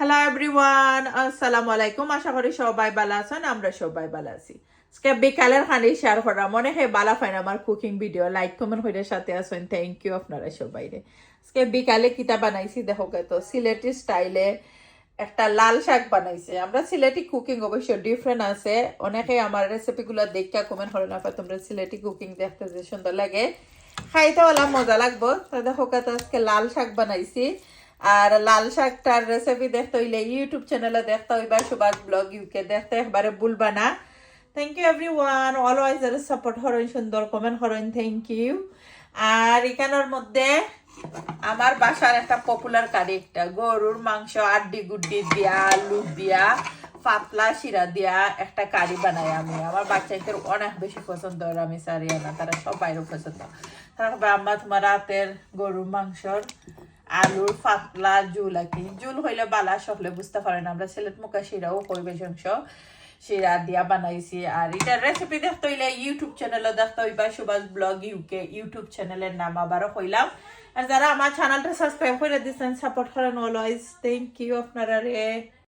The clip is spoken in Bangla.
হ্যালো এভরিওয়ান, আসসালামু আলাইকুম। আশা করি সবাই ভালো আছেন, আমরা সবাই ভালো আছি। আজকে বিকালের খানি শেয়ার করা মনে হয় ভালো ফাইন আমার কুকিং ভিডিও লাইক কমেন্ট হইলে সাথে আছেন, থ্যাংক ইউ আপনারা সবাই রে। আজকে বিকালে কিতা বানাইছি দেখো তো, সিলেটি স্টাইলে একটা লাল শাক বানাইছে। আমরা সিলেটি কুকিং অবশ্য ডিফারেন্ট আছে, অনেকে আমার রেসিপিগুলো দেখা কমেন্ট করে না পায় তোমরা সিলেটি কুকিং দেখতে যে সুন্দর লাগে, খাইতে ওলা মজা লাগবো। তো দেখো তো আজকে লাল শাক বানাইছি। আর লাল শাকটার রেসিপি দেখতে হইলে ইউটিউব চ্যানেলে দেখতে হইবা সুভাষ ব্লগ ইউকে, দেখতে একবারে ভুলবা না। থ্যাংক ইউ এভরিওয়ান, অলওয়েজ এর সাপোর্ট করেন, সুন্দর কমেন্ট করেন, থ্যাংক ইউ। আর এখানের মধ্যে আমার বাসার একটা পপুলার কারি, একটা গরুর মাংস আড্ডি গুড্ডি দিয়া আলু দিয়া পাতলা শিরা দিয়া একটা কারি বানাই আমি। আমার বাচ্চাদের অনেক বেশি পছন্দ, আমি সারিয়া না, তারা সবাইরও পছন্দ। তারা আম্মা তোমার রাতের গরুর মাংসর আলুর পাতলা জুল আর কি, জুল হইলে বালা সকলে বুঝতে পারেন, আমরা সিলেট মুখা শিরাও কই বেশি অংশ শিরা দিয়া বানাইছি। আর এটার রেসিপি দেখতে হইলে ইউটিউব চ্যানেলে দেখতে হইবা সুভাষ ব্লগ ইউকে, ইউটিউব চ্যানেলের নাম আবারও কইলাম। আর যারা আমার চ্যানেলটা সাবস্ক্রাইব করে দিচ্ছেন, সাপোর্ট করেন অলওয়েজ, থ্যাংক ইউ আপনারা রে।